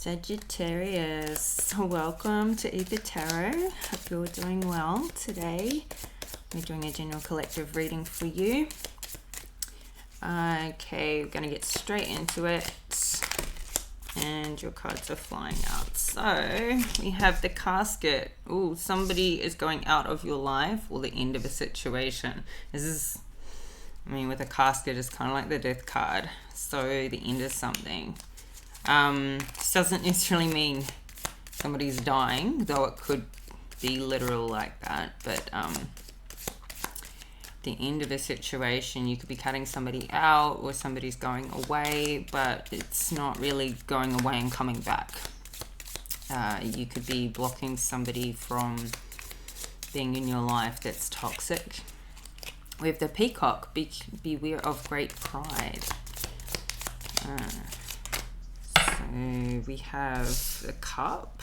Sagittarius, welcome to Aether Tarot. Hope you're doing well today. We're doing a general collective reading for you. Okay, we're going to get straight into it. And your cards are flying out. So we have the casket. Oh, somebody is going out of your life or the end of a situation. This is, I mean, with a casket, it's kind of like the death card. So the end of something. This doesn't necessarily mean somebody's dying, though it could be literal like that. But the end of a situation, you could be cutting somebody out or somebody's going away, but it's not really going away and coming back. You could be blocking somebody from being in your life that's toxic. We have the peacock, beware of great pride. So we have the cup.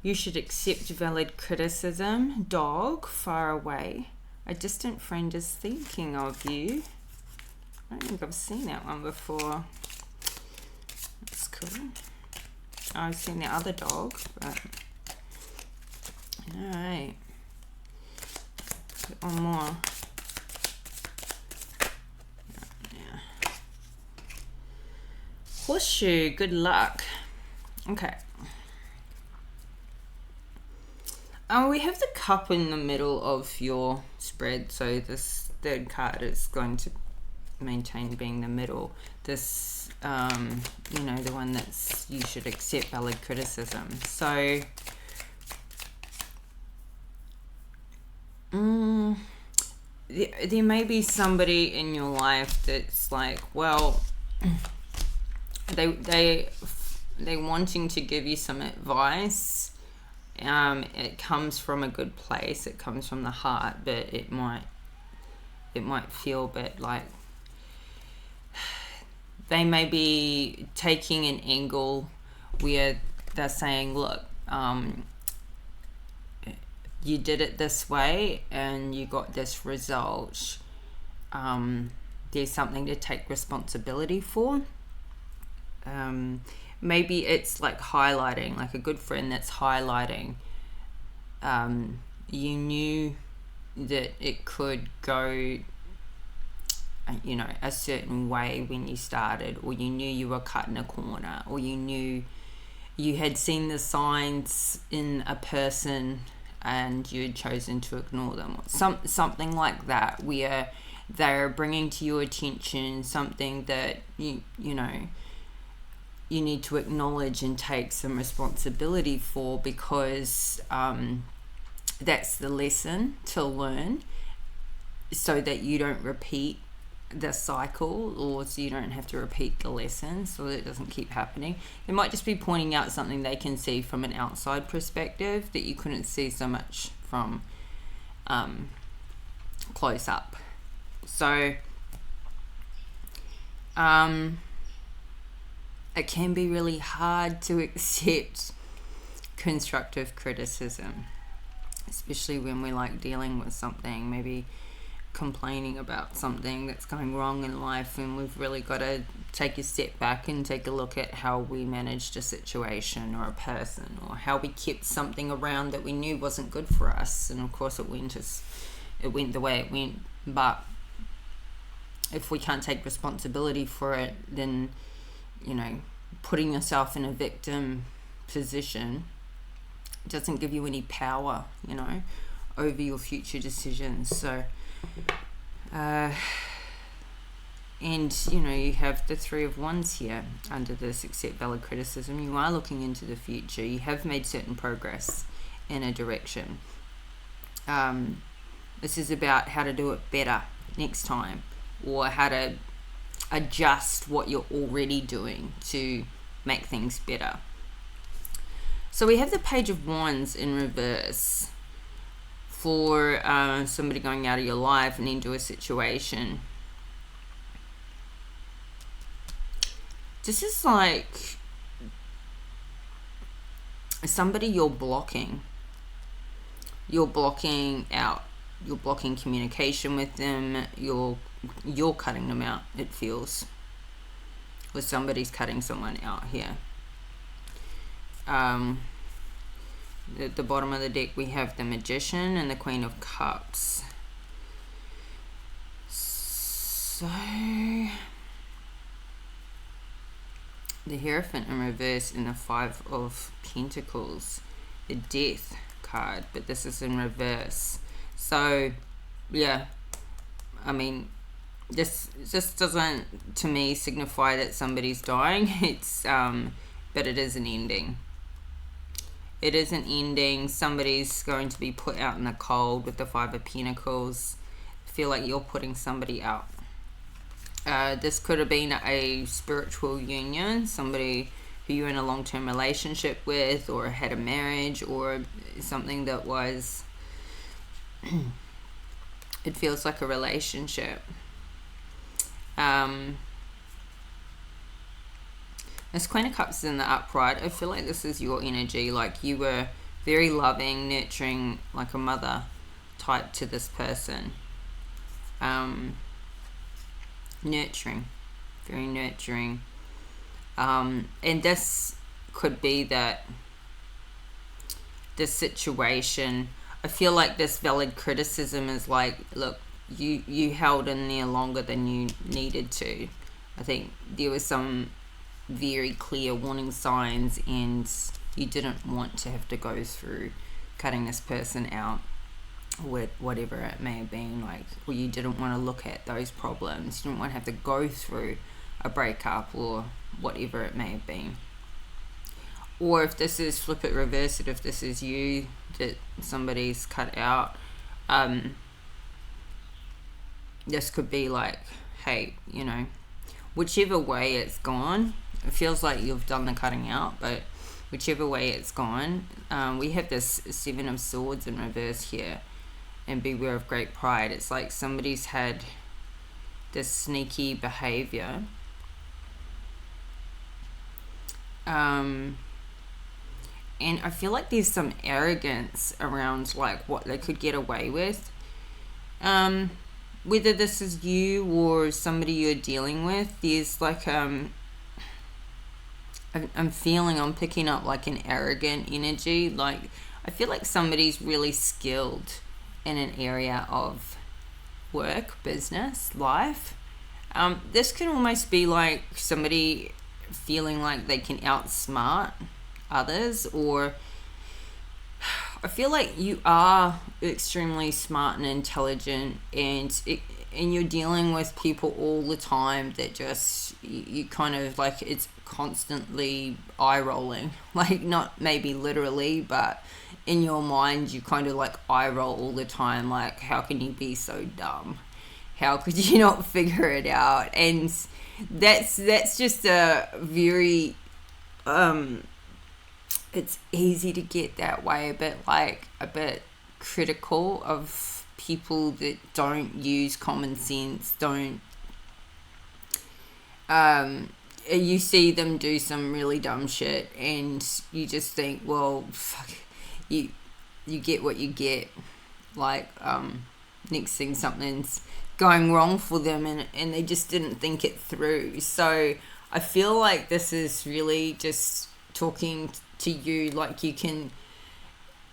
You should accept valid criticism. Dog, far away. A distant friend is thinking of you. I don't think I've seen that one before. That's cool. I've seen the other dog, but alright. One more. Horseshoe, good luck. Okay. We have the cup in the middle of your spread, so this third card is going to maintain being the middle. This, you know, the one that's you should accept valid criticism. So, there may be somebody in your life that's like, well, they wanting to give you some advice. It comes from a good place. It comes from the heart, but it might feel a bit like they may be taking an angle where they're saying, look, you did it this way and you got this result. There's something to take responsibility for. Maybe it's like highlighting, like a good friend that's highlighting. You knew that it could go, you know, a certain way when you started, or you knew you were cut in a corner, or you knew you had seen the signs in a person and you had chosen to ignore them. Something like that, where they're bringing to your attention something that you know, you need to acknowledge and take some responsibility for, because that's the lesson to learn, so that you don't repeat the cycle, or so you don't have to repeat the lesson, so that it doesn't keep happening. It might just be pointing out something they can see from an outside perspective that you couldn't see so much from close up. So it can be really hard to accept constructive criticism, especially when we're like dealing with something, maybe complaining about something that's going wrong in life, and we've really got to take a step back and take a look at how we managed a situation or a person, or how we kept something around that we knew wasn't good for us. And of course it went the way it went, but if we can't take responsibility for it, then, you know, putting yourself in a victim position doesn't give you any power, you know, over your future decisions. So and you know, you have the Three of Wands here under this accept valid criticism. You are looking into the future. You have made certain progress in a direction. This is about how to do it better next time, or how to adjust what you're already doing to make things better. So we have the Page of Wands in reverse for somebody going out of your life and into a situation. This is like somebody you're blocking. You're blocking out. You're blocking communication with them. You're cutting them out, it feels. Or somebody's cutting someone out here. At the bottom of the deck we have the Magician and the Queen of Cups. So the Hierophant in reverse and the Five of Pentacles, the Death card, but this is in reverse. So yeah, I mean, this doesn't to me signify that somebody's dying. It's but it is an ending. It is an ending. Somebody's going to be put out in the cold with the Five of Pentacles. I feel like you're putting somebody out. This could have been a spiritual union, somebody who you're in a long-term relationship with, or had a marriage, or something that was it feels like a relationship. This Queen of Cups is in the upright. I feel like this is your energy, like you were very loving, nurturing, like a mother type to this person. Nurturing, very nurturing. And this could be that this situation, I feel like this valid criticism is like, look, you held in there longer than you needed to. I think there was some very clear warning signs and you didn't want to have to go through cutting this person out with whatever it may have been, like, or you didn't want to look at those problems, you didn't want to have to go through a breakup or whatever it may have been. Or if this is, flip it, reverse it, if this is you that somebody's cut out, this could be like, hey, you know, whichever way it's gone, it feels like you've done the cutting out, but whichever way it's gone, we have this Seven of Swords in reverse here, and beware of great pride. It's like somebody's had this sneaky behavior, and I feel like there's some arrogance around like what they could get away with. Whether this is you or somebody you're dealing with, there's like I'm picking up like an arrogant energy. Like I feel like somebody's really skilled in an area of work, business, life. This can almost be like somebody feeling like they can outsmart others, or I feel like you are extremely smart and intelligent, and you're dealing with people all the time that just you kind of like, it's constantly eye rolling, like not maybe literally, but in your mind you kind of like eye roll all the time, like how can you be so dumb, how could you not figure it out? And that's just a very it's easy to get that way, a bit critical of people that don't use common sense, don't you see them do some really dumb shit and you just think, well, fuck, you get what you get. Like next thing something's going wrong for them, and they just didn't think it through. So I feel like this is really just talking to you, like you can,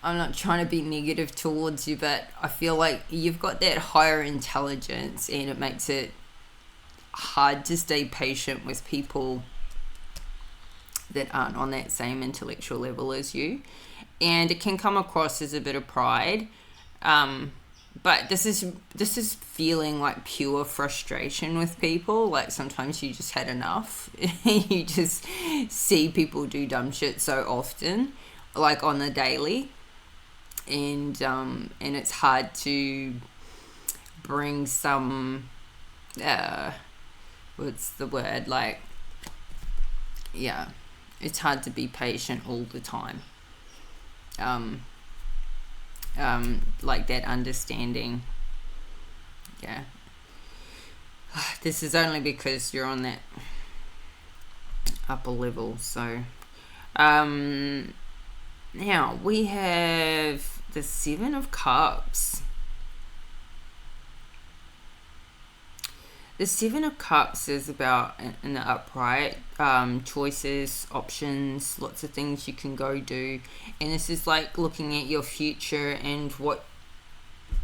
I'm not trying to be negative towards you, but I feel like you've got that higher intelligence and it makes it hard to stay patient with people that aren't on that same intellectual level as you, and it can come across as a bit of pride, but this is feeling like pure frustration with people. Like sometimes you just had enough. You just see people do dumb shit so often, like on the daily, and it's hard to bring some what's the word, like, yeah, it's hard to be patient all the time. Like that understanding. Yeah. This is only because you're on that upper level. So, now we have the Seven of Cups. The Seven of Cups is about, in the upright, choices, options, lots of things you can go do. And this is like looking at your future and what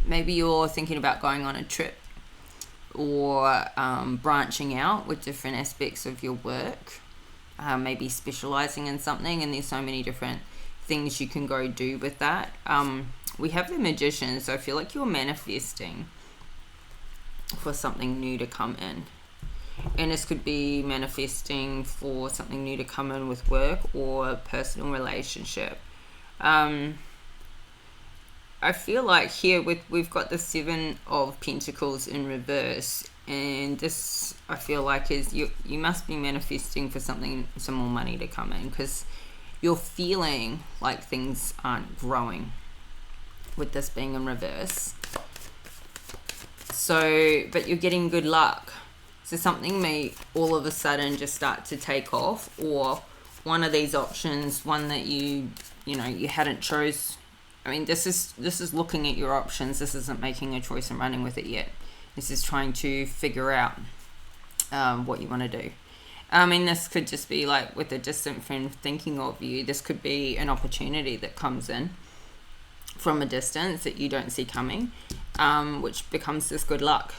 maybe you're thinking about going on a trip or branching out with different aspects of your work, maybe specializing in something. And there's so many different things you can go do with that. We have the Magician, so I feel like you're manifesting for something new to come in, and this could be manifesting for something new to come in with work or a personal relationship. I feel like here we've got the Seven of Pentacles in reverse, and this I feel like is you must be manifesting for something, some more money to come in, because you're feeling like things aren't growing with this being in reverse. So, but you're getting good luck. So something may all of a sudden just start to take off, or one of these options, one that you hadn't chose. I mean, this is looking at your options. This isn't making a choice and running with it yet. This is trying to figure out what you want to do. I mean, this could just be like with a distant friend thinking of you. This could be an opportunity that comes in from a distance that you don't see coming, which becomes this good luck,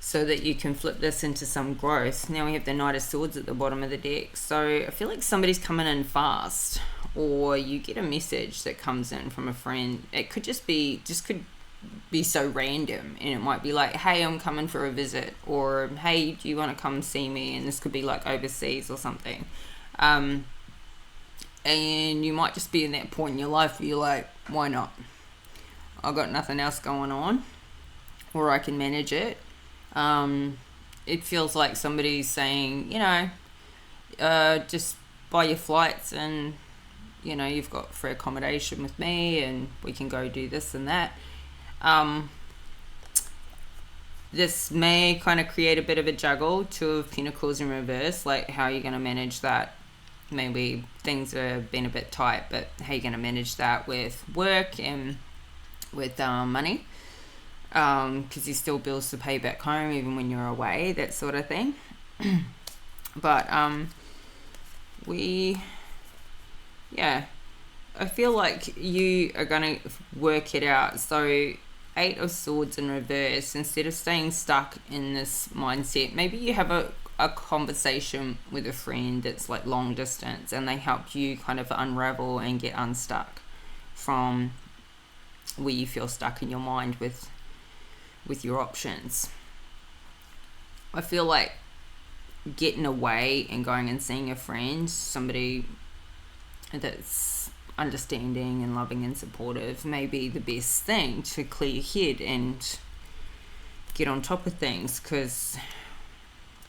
so that you can flip this into some growth. Now we have the Knight of Swords at the bottom of the deck, so I feel like somebody's coming in fast, or you get a message that comes in from a friend. It could just be so random, and it might be like, hey, I'm coming for a visit, or hey, do you want to come see me? And this could be like overseas or something, and you might just be in that point in your life where you're like, why not? I've got nothing else going on, or I can manage it. It feels like somebody's saying, just buy your flights, and you've got free accommodation with me, and we can go do this and that. This may kind of create a bit of a juggle. Two of Pentacles in reverse, like how are you going to manage that? Maybe things have been a bit tight, but how are you going to manage that with work and with money? Because you still bills to pay back home even when you're away, that sort of thing. But I feel like you are going to work it out. So Eight of Swords in reverse, instead of staying stuck in this mindset, maybe you have a conversation with a friend that's like long distance, and they help you kind of unravel and get unstuck from where you feel stuck in your mind with your options. I feel like getting away and going and seeing a friend, somebody that's understanding and loving and supportive, may be the best thing to clear your head and get on top of things, because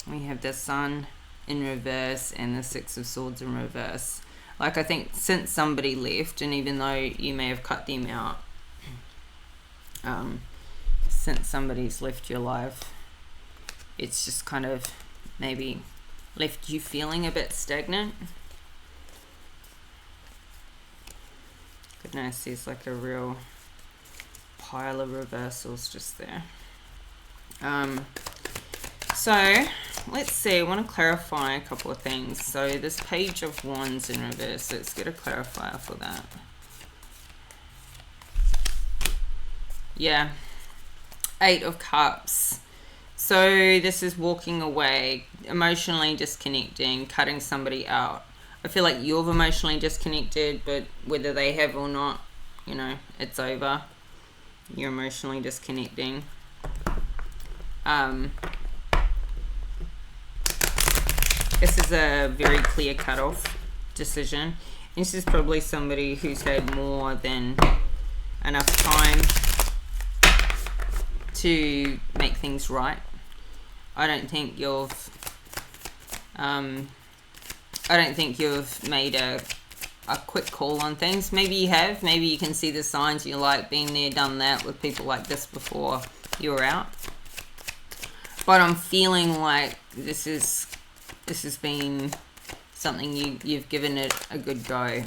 we have the Sun in reverse and the Six of Swords in reverse. Like, I think since somebody left, and even though you may have cut them out, since somebody's left your life, it's just kind of maybe left you feeling a bit stagnant. Goodness, there's like a real pile of reversals just there. So let's see, I want to clarify a couple of things. So this Page of Wands in reverse, let's get a clarifier for that. Yeah, Eight of Cups. So this is walking away, emotionally disconnecting, cutting somebody out. I feel like you've emotionally disconnected, but whether they have or not, it's over. You're emotionally disconnecting. This is a very clear cutoff decision. This is probably somebody who's had more than enough time to make things right. I don't think you've made a quick call on things. Maybe you have. Maybe you can see the signs. You're like, been there, done that with people like this before you're out. But I'm feeling like this has been something you've given it a good go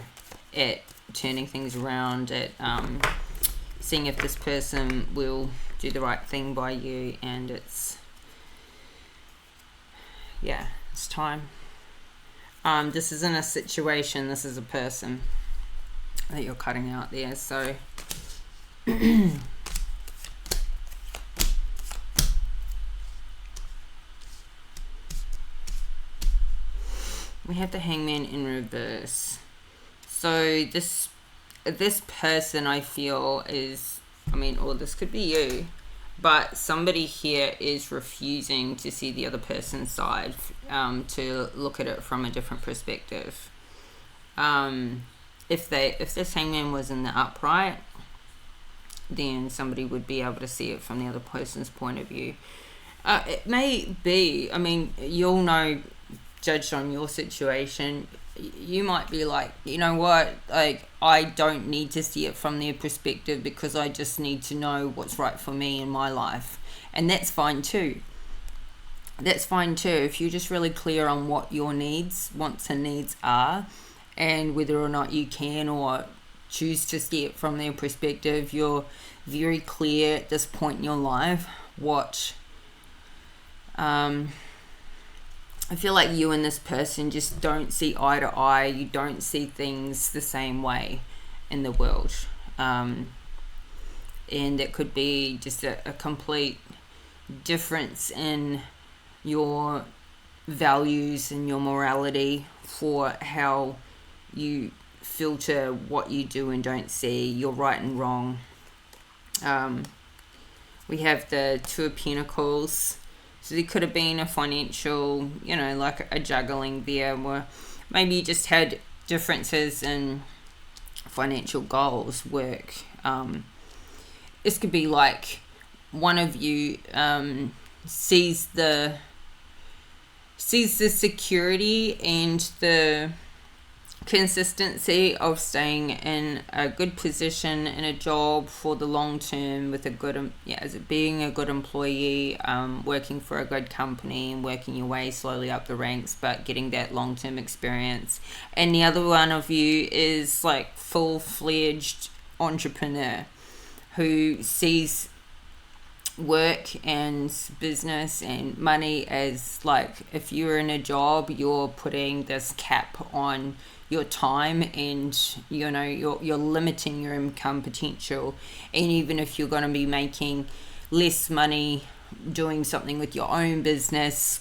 at turning things around, at seeing if this person will do the right thing by you, and it's yeah, it's time. This isn't a situation, this is a person that you're cutting out there. So we have the Hangman in reverse. So this person, I feel, is, I mean, or this could be you, but somebody here is refusing to see the other person's side, to look at it from a different perspective. If this Hangman was in the upright, then somebody would be able to see it from the other person's point of view. It may be, I mean, you'll know, judged on your situation, you might be like, you know what, like, I don't need to see it from their perspective because I just need to know what's right for me in my life. And that's fine too. That's fine too. If you're just really clear on what your wants and needs are, and whether or not you can or choose to see it from their perspective, you're very clear at this point in your life what I feel like you and this person just don't see eye to eye. You don't see things the same way in the world. And it could be just a complete difference in your values and your morality for how you filter what you do and don't see, your right and wrong. We have the Two of Pentacles. So there could have been a financial, you know, like a juggling there, where maybe you just had differences in financial goals, work. This could be like one of you sees the security and the consistency of staying in a good position in a job for the long term with a good, as it being a good employee, working for a good company and working your way slowly up the ranks, but getting that long-term experience. And the other one of you is like full-fledged entrepreneur who sees work and business and money as, like, if you're in a job, you're putting this cap on your time, and you know you're limiting your income potential. And even if you're going to be making less money doing something with your own business,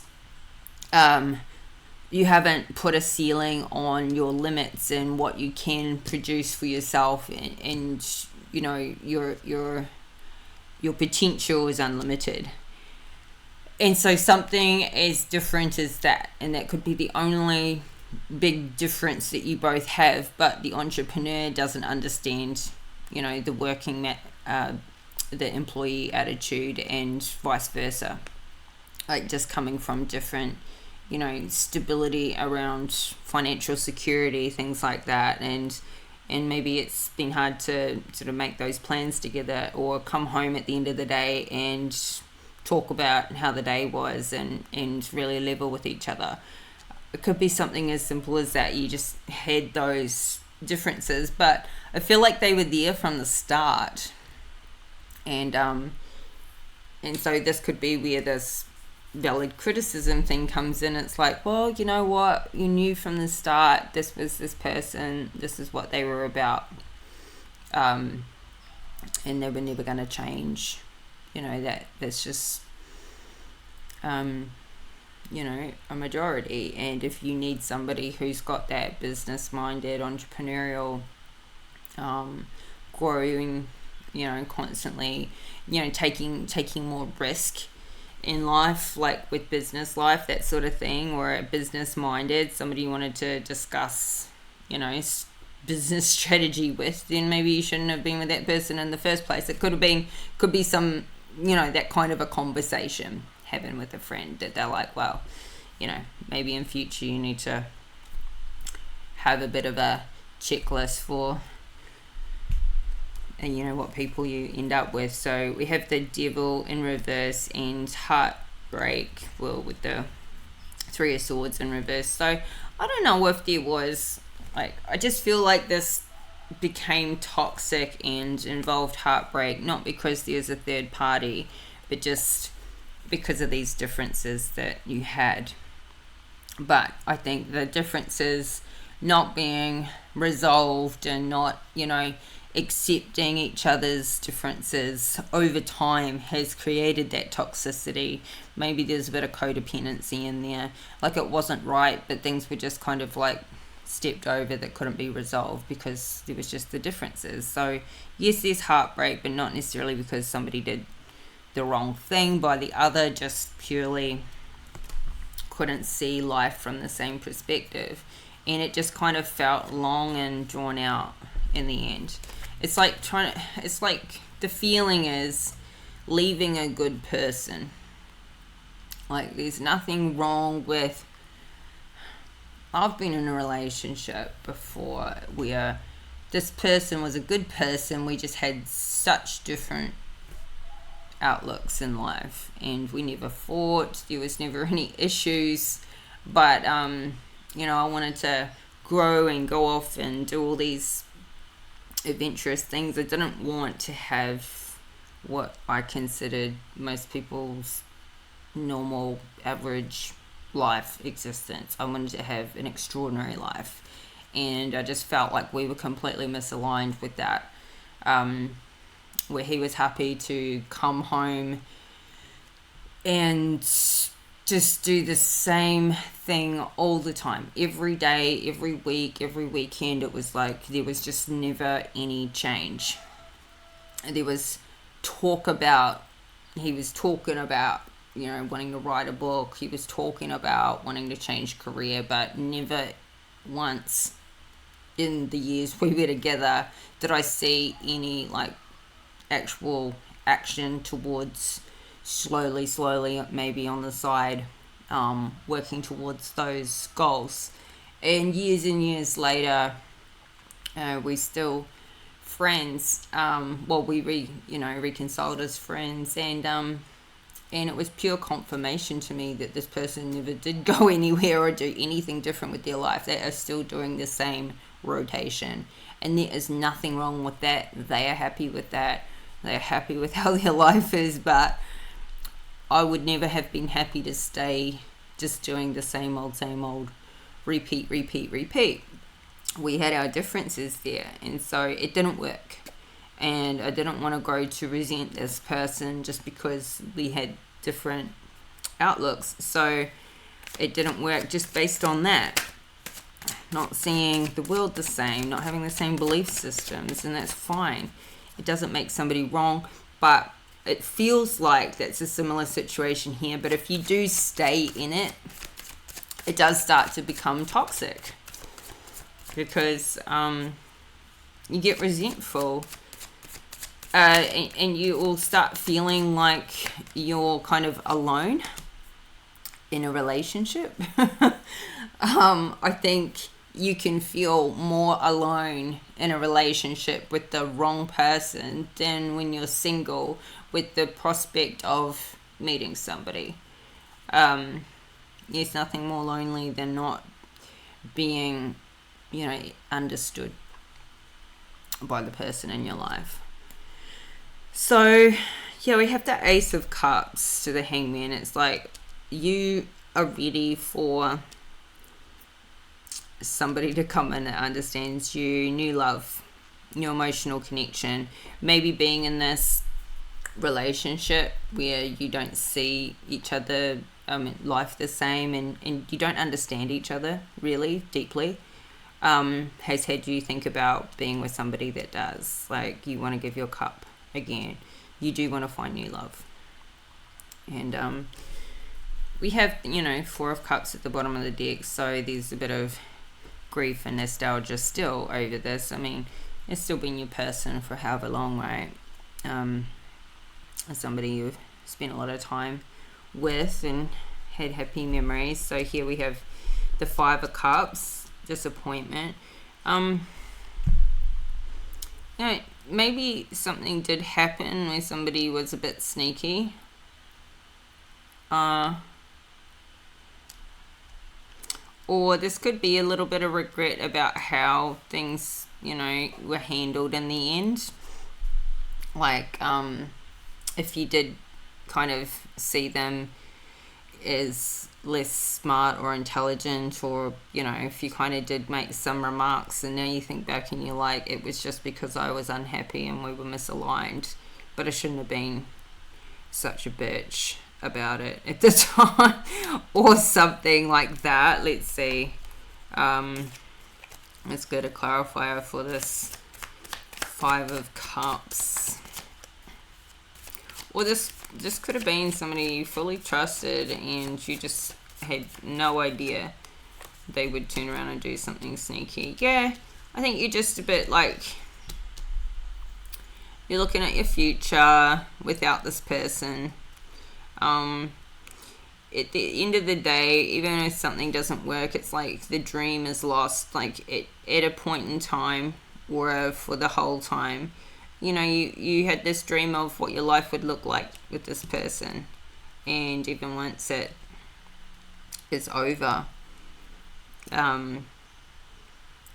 you haven't put a ceiling on your limits and what you can produce for yourself, and you know your potential is unlimited. And so something as different as that, and that could be the only big difference that you both have, but the entrepreneur doesn't understand, you know, the working the employee attitude, and vice versa, like just coming from different, you know, stability around financial security, things like that. And maybe it's been hard to sort of make those plans together, or come home at the end of the day and talk about how the day was, and really level with each other. It could be something as simple as that. You just had those differences, but I feel like they were there from the start. And so this could be where this valid criticism thing comes in. It's like, well, you know what? You knew from the start this was this person. This is what they were about. And they were never going to change. You know, that's just... you know, a majority. And if you need somebody who's got that business-minded, entrepreneurial, growing, you know, constantly, you know, taking more risk in life, like with business life, that sort of thing, or a business-minded, somebody you wanted to discuss, you know, business strategy with, then maybe you shouldn't have been with that person in the first place. It could be some, you know, that kind of a conversation having with a friend, that they're like, well, you know, maybe in future you need to have a bit of a checklist for, and you know, what people you end up with. So we have the Devil in reverse and Heartbreak, well, with the Three of Swords in reverse. So I don't know if there was, like, I just feel like this became toxic and involved heartbreak, not because there's a third party, but just because of these differences that you had. But I think the differences not being resolved and not, accepting each other's differences over time has created that toxicity. Maybe there's a bit of codependency in there. Like, it wasn't right, but things were just kind of like stepped over that couldn't be resolved because there was just the differences. So yes, there's heartbreak, but not necessarily because somebody did the wrong thing by the other, just purely couldn't see life from the same perspective. And it just kind of felt long and drawn out in the end. It's like the feeling is leaving a good person. Like, there's nothing wrong with, I've been in a relationship before where this person was a good person, we just had such different outlooks in life, and we never fought, there was never any issues, but I wanted to grow and go off and do all these adventurous things. I didn't want to have what I considered most people's normal average life existence. I wanted to have an extraordinary life, and I just felt like we were completely misaligned with that, where he was happy to come home and just do the same thing all the time, every day, every week, every weekend. It was like there was just never any change. There was he was talking about wanting to write a book. He was talking about wanting to change career, but never once in the years we were together did I see any like actual action towards slowly, maybe on the side, working towards those goals. And years later, we still friends. We reconciled as friends, and it was pure confirmation to me that this person never did go anywhere or do anything different with their life. They are still doing the same rotation, and there is nothing wrong with that. They are happy with that. They're happy with how their life is, but I would never have been happy to stay just doing the same old, repeat. We had our differences there, and so it didn't work. And I didn't want to grow to resent this person just because we had different outlooks. So it didn't work just based on that. Not seeing the world the same, not having the same belief systems, and that's fine. It doesn't make somebody wrong, but it feels like that's a similar situation here. But if you do stay in it, it does start to become toxic, because you get resentful, and you all start feeling like you're kind of alone in a relationship. I think you can feel more alone in a relationship with the wrong person than when you're single with the prospect of meeting somebody. There's nothing more lonely than not being, understood by the person in your life. So, yeah, we have the Ace of Cups to the Hangman. It's like you are ready for somebody to come in that understands you, new love, new emotional connection. Maybe being in this relationship where you don't see each other, life the same, and you don't understand each other really deeply, has had you think about being with somebody that does. Like, you want to give your cup again. You do want to find new love. And we have, Four of Cups at the bottom of the deck, so there's a bit of grief and nostalgia still over this. I mean, it's still been your person for however long, right? Somebody you've spent a lot of time with and had happy memories. So here we have the Five of Cups, disappointment. Maybe something did happen where somebody was a bit sneaky. Or this could be a little bit of regret about how things, were handled in the end. Like, if you did kind of see them as less smart or intelligent, or, you know, if you kind of did make some remarks and now you think back and you're like, it was just because I was unhappy and we were misaligned, but I shouldn't have been such a bitch about it at the time, or something like that. Let's see. Let's go to clarifier for this Five of Cups. Or this could have been somebody you fully trusted and you just had no idea they would turn around and do something sneaky. Yeah, I think you're just a bit like, you're looking at your future without this person. At the end of the day, even if something doesn't work, it's like the dream is lost. Like at a point in time, or for the whole time, you know, you had this dream of what your life would look like with this person, and even once it is over,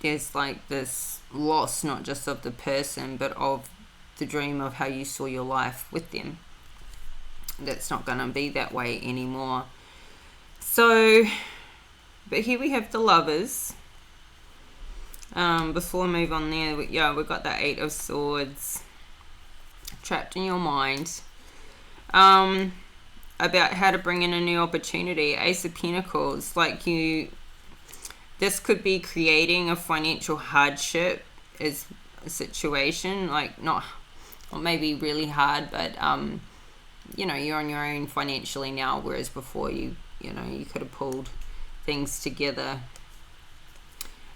there's like this loss, not just of the person, but of the dream of how you saw your life with them. That's not going to be that way anymore. So, but here we have the Lovers. Before I move on there, we've got the Eight of Swords. Trapped in your mind. About how to bring in a new opportunity. Ace of Pentacles. Like this could be creating a financial hardship as a situation. Like not maybe really hard, but you know, you're on your own financially now, whereas before you could have pulled things together.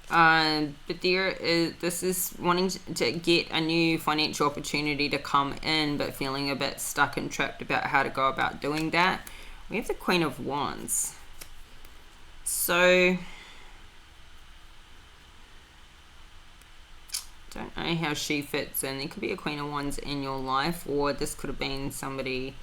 But this is wanting to get a new financial opportunity to come in, but feeling a bit stuck and trapped about how to go about doing that. We have the Queen of Wands. So, don't know how she fits in. There could be a Queen of Wands in your life, or this could have been somebody.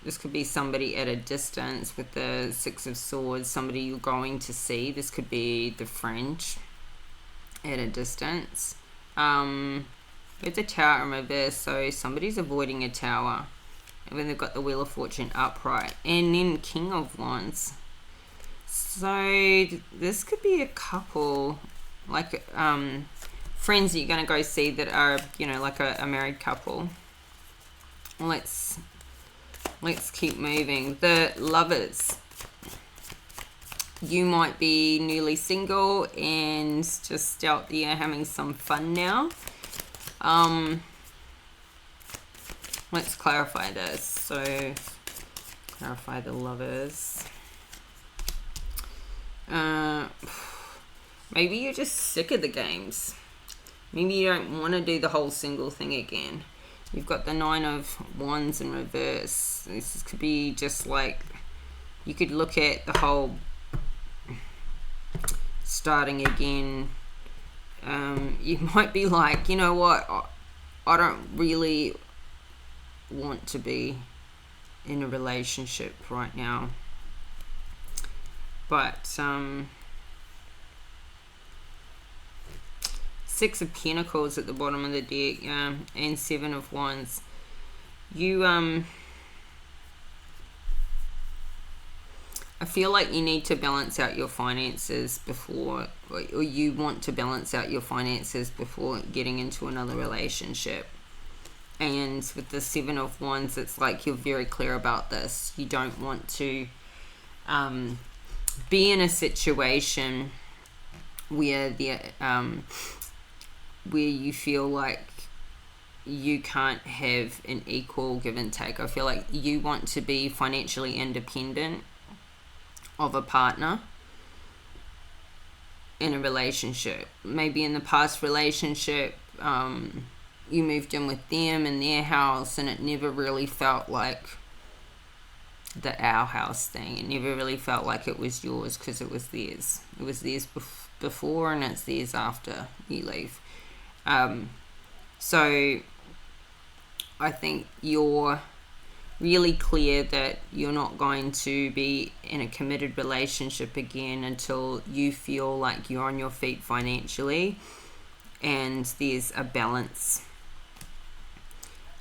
This could be somebody at a distance with the Six of Swords, somebody you're going to see. This could be the French at a distance. With the Tower in reverse, so somebody's avoiding a tower. And then they've got the Wheel of Fortune upright. And then King of Wands. So this could be a couple, like friends that you're going to go see that are, you know, like a married couple. Let's keep moving. The Lovers. You might be newly single and just out there having some fun now. Let's clarify this. So, clarify the Lovers. Maybe you're just sick of the games. Maybe you don't want to do the whole single thing again. You've got the Nine of Wands in reverse. This could be just like, you could look at the whole starting again. You might be like, you know what, I don't really want to be in a relationship right now. But Six of Pentacles at the bottom of the deck, and Seven of Wands. You I feel like you need to balance out your finances before, or you want to balance out your finances before getting into another relationship. And with the Seven of Wands, it's like you're very clear about this. You don't want to be in a situation where where you feel like you can't have an equal give and take. I feel like you want to be financially independent of a partner in a relationship. Maybe in the past relationship, you moved in with them in their house and it never really felt like the our house thing. It never really felt like it was yours because it was theirs. It was theirs before and it's theirs after you leave. So I think you're really clear that you're not going to be in a committed relationship again until you feel like you're on your feet financially and there's a balance.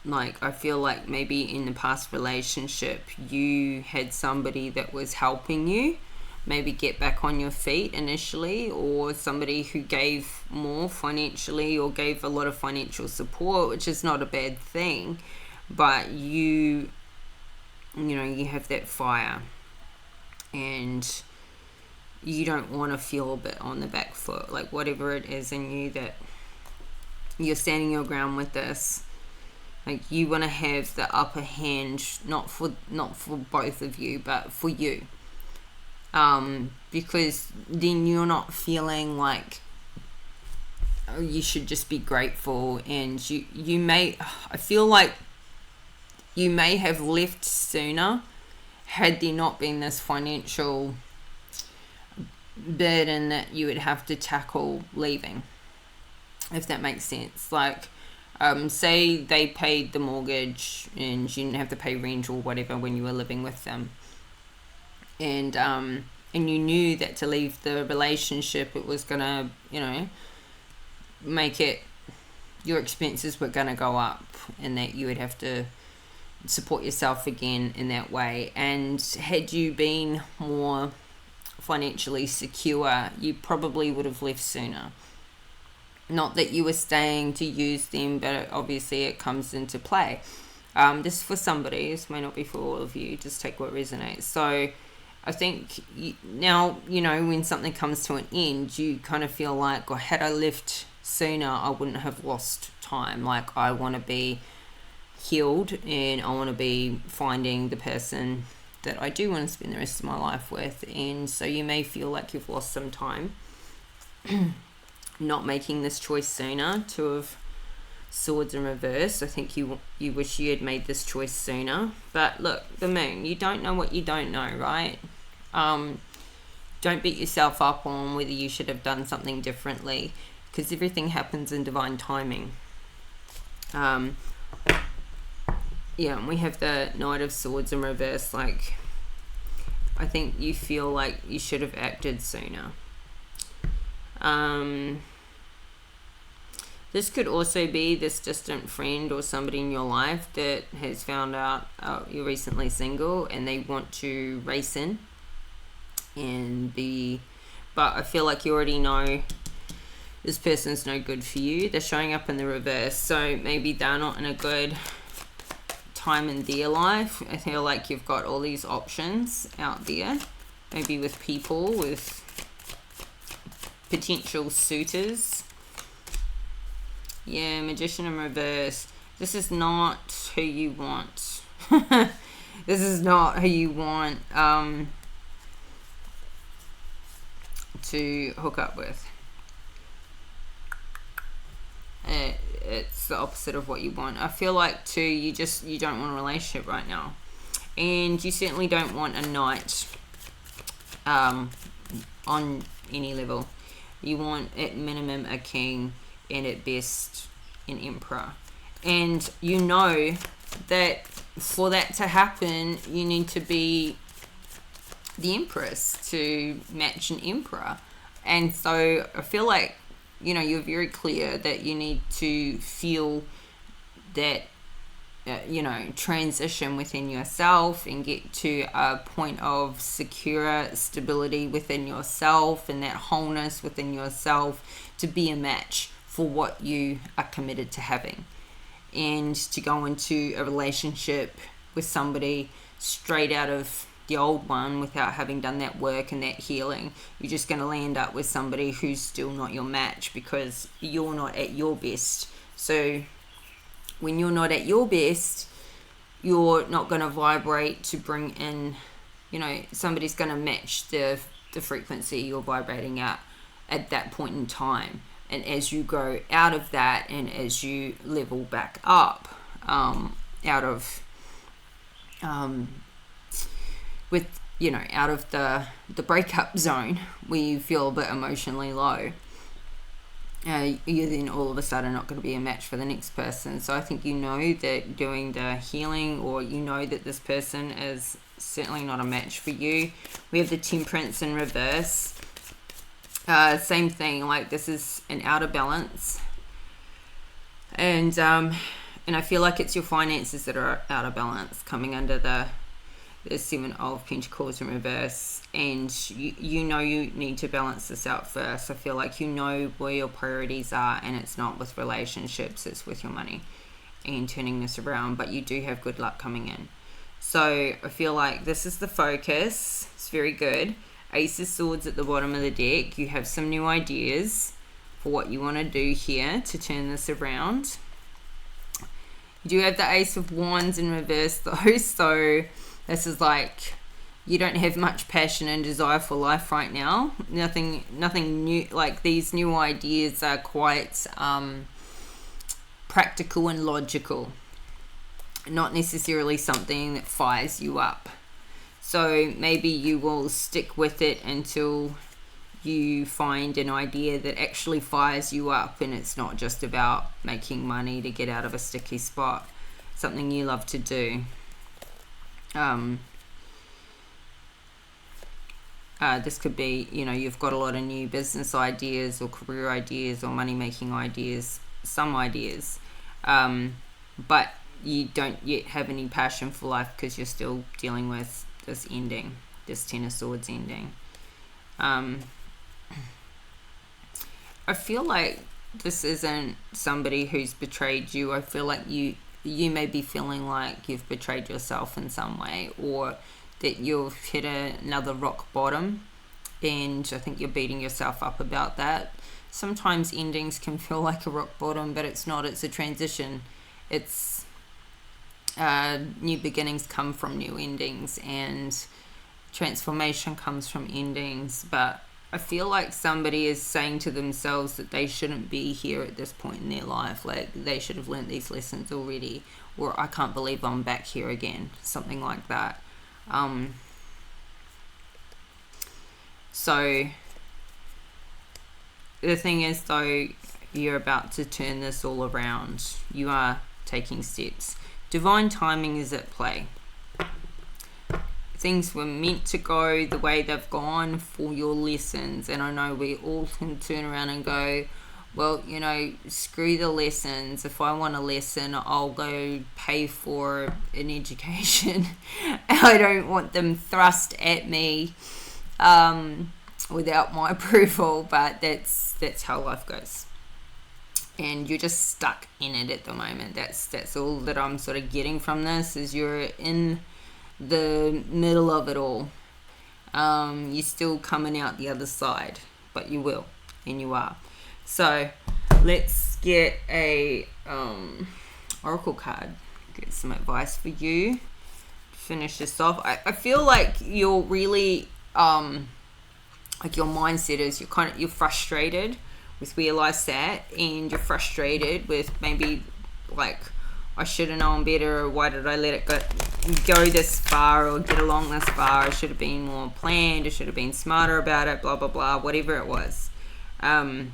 Like, I feel like maybe in the past relationship, you had somebody that was helping you maybe get back on your feet initially, or somebody who gave more financially or gave a lot of financial support, which is not a bad thing. But you know, you have that fire, and you don't want to feel a bit on the back foot. Like, whatever it is in you that you're standing your ground with this, like, you want to have the upper hand, not for both of you, but for you, because then you're not feeling like, oh, you should just be grateful. And you may, I feel like you may have left sooner had there not been this financial burden that you would have to tackle leaving, if that makes sense. Like, say they paid the mortgage and you didn't have to pay rent or whatever when you were living with them, and you knew that to leave the relationship, it was gonna, you know, make it, your expenses were gonna go up, and that you would have to support yourself again in that way. And had you been more financially secure, you probably would have left sooner. Not that you were staying to use them, but obviously it comes into play. This for somebody, this may not be for all of you, just take what resonates. So I think now, you know, when something comes to an end, you kind of feel like, or had I left sooner, I wouldn't have lost time. Like, I want to be healed, and I want to be finding the person that I do want to spend the rest of my life with. And so you may feel like you've lost some time not making this choice sooner. Two of Swords in reverse. I think you wish you had made this choice sooner. But look, the Moon, you don't know what you don't know, right? Don't beat yourself up on whether you should have done something differently, because everything happens in divine timing. Yeah, and we have the Knight of Swords in reverse. Like, I think you feel like you should have acted sooner. This could also be this distant friend or somebody in your life that has found out you're recently single, and they want to race in and be, but I feel like you already know this person's no good for you. They're showing up in the reverse, so maybe they're not in a good time in their life. I feel like you've got all these options out there, maybe with people, with potential suitors. Yeah, Magician in reverse. This is not who you want. This is not who you want to hook up with. It's the opposite of what you want. I feel like too, you don't want a relationship right now, and you certainly don't want a knight on any level. You want at minimum a king, and at best an emperor. And you know that for that to happen, you need to be the empress to match an emperor. And so I feel like, you know, you're very clear that you need to feel that, you know, transition within yourself and get to a point of secure stability within yourself and that wholeness within yourself to be a match for what you are committed to having, and to go into a relationship with somebody straight out of the old one without having done that work and that healing. You're just going to land up with somebody who's still not your match, because you're not at your best. So when you're not at your best, you're not going to vibrate to bring in, you know, somebody's going to match the frequency you're vibrating at that point in time. And as you grow out of that, and as you level back up out of out of the breakup zone where you feel a bit emotionally low, you're then all of a sudden not going to be a match for the next person. So I think you know that doing the healing, or you know that this person is certainly not a match for you. We have the Temperance in reverse. Same thing, like this is an out of balance, and And I feel like it's your finances that are out of balance, coming under the Seven of Pentacles in reverse, and you know you need to balance this out first. I feel like you know where your priorities are, and it's not with relationships, it's with your money and turning this around. But you do have good luck coming in. So I feel like this is the focus. It's very good. Ace of Swords at the bottom of the deck. You have some new ideas for what you want to do here to turn this around. You do have the Ace of Wands in reverse though, so this is like you don't have much passion and desire for life right now. Nothing new. Like, these new ideas are quite practical and logical, not necessarily something that fires you up. So maybe you will stick with it until you find an idea that actually fires you up, and it's not just about making money to get out of a sticky spot. Something you love to do. This could be, you've got a lot of new business ideas or career ideas or money making ideas, some ideas, but you don't yet have any passion for life because you're still dealing with this ending, this Ten of Swords ending. I feel like this isn't somebody who's betrayed you. I feel like you may be feeling like you've betrayed yourself in some way, or that you've hit another rock bottom, and I think you're beating yourself up about that. Sometimes endings can feel like a rock bottom, but it's not. It's a transition. It's new beginnings come from new endings, and transformation comes from endings. But I feel like somebody is saying to themselves that they shouldn't be here at this point in their life. Like, they should have learnt these lessons already, or I can't believe I'm back here again. Something like that. So the thing is, though, you're about to turn this all around. You are taking steps. Divine timing is at play. Things were meant to go the way they've gone for your lessons. And I know we all can turn around and go, well, screw the lessons. If I want a lesson, I'll go pay for an education. I don't want them thrust at me without my approval. But that's how life goes. And you're just stuck in it at the moment. That's all that I'm sort of getting from this, is you're in the middle of it all. You're still coming out the other side, but you will, and you are. So let's get a oracle card, get some advice for you, finish this off. I feel like you're really like, your mindset is you're frustrated with where life's at, and you're frustrated with maybe like, I should have known better, or why did I let it go this far, or get along this far? I should have been more planned, I should have been smarter about it, blah blah blah, whatever it was. Don't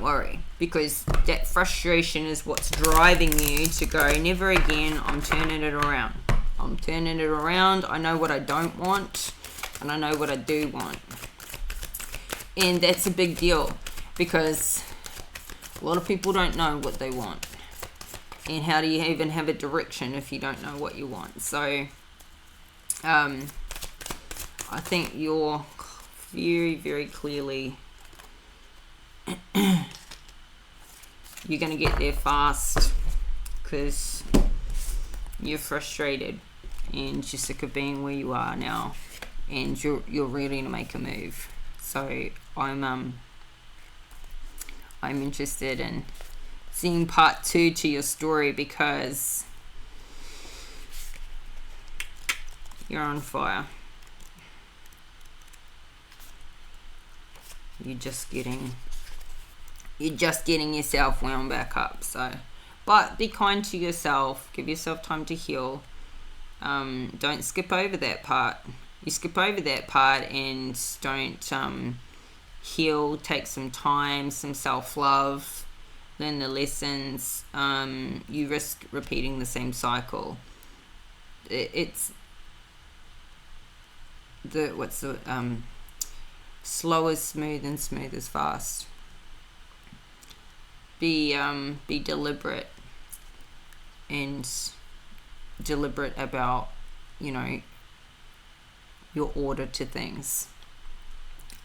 worry, because that frustration is what's driving you to go, never again. I'm turning it around. I know what I don't want, and I know what I do want. And that's a big deal, because a lot of people don't know what they want. And how do you even have a direction if you don't know what you want? So I think you're very, very clearly you're going to get there fast, because you're frustrated and you're sick of being where you are now, and you're ready to make a move. So I'm interested in seeing part 2 to your story, because you're on fire. You're just getting yourself wound back up. So, but be kind to yourself. Give yourself time to heal. Don't skip over that part. You skip over that part and don't heal. Take some time, some self-love. Learn the lessons. You risk repeating the same cycle. It's slow is smooth and smooth is fast. Be deliberate. and deliberate about, you know, your order to things.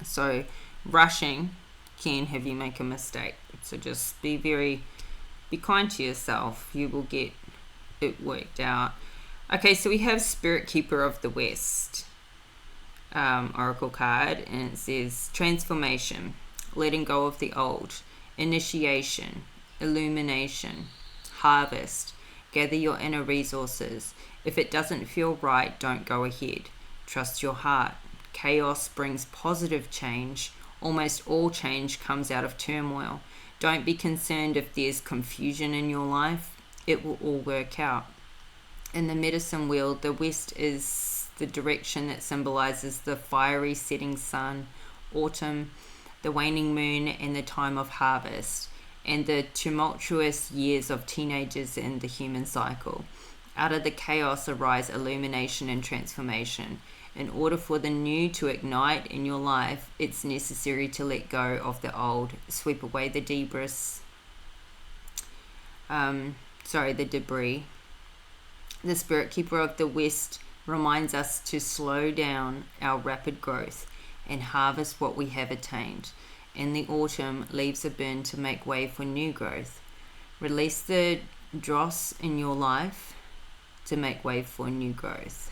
So rushing can have you make a mistake. So just be kind to yourself. You will get it worked out. Okay, so we have Spirit Keeper of the West oracle card, and it says transformation, letting go of the old, initiation, illumination, harvest. Gather your inner resources. If it doesn't feel right, don't go ahead. Trust your heart. Chaos brings positive change. Almost all change comes out of turmoil. Don't be concerned if there's confusion in your life. It will all work out. In the medicine wheel, the west is the direction that symbolizes the fiery setting sun, autumn, the waning moon, and the time of harvest, and the tumultuous years of teenagers in the human cycle. Out of the chaos arise illumination and transformation. In order for the new to ignite in your life, it's necessary to let go of the old, sweep away the debris. The debris. The Spirit Keeper of the West reminds us to slow down our rapid growth and harvest what we have attained. In the autumn, leaves are burned to make way for new growth. Release the dross in your life to make way for new growth.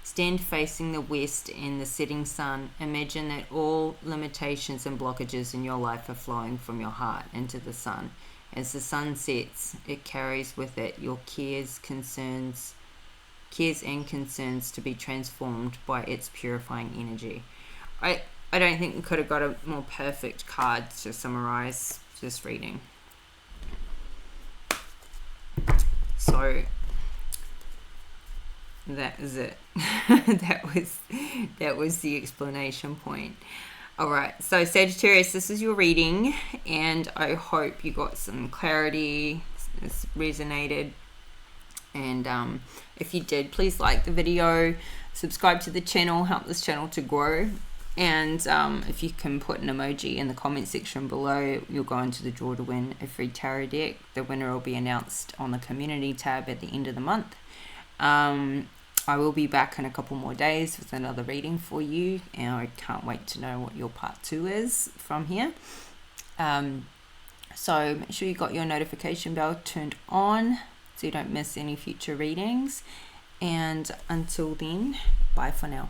Stand facing the west and the setting sun. Imagine that all limitations and blockages in your life are flowing from your heart into the sun. As the sun sets, it carries with it your cares and concerns to be transformed by its purifying energy. I don't think we could have got a more perfect card to summarize this reading. So that is it. that was the explanation point. Alright, so Sagittarius, this is your reading, and I hope you got some clarity, it's resonated, and if you did, please like the video, subscribe to the channel, help this channel to grow, and if you can put an emoji in the comment section below, you'll go into the draw to win a free tarot deck. The winner will be announced on the community tab at the end of the month. I will be back in a couple more days with another reading for you, and I can't wait to know what your part 2 is from here. So make sure you got your notification bell turned on so you don't miss any future readings, and until then, bye for now.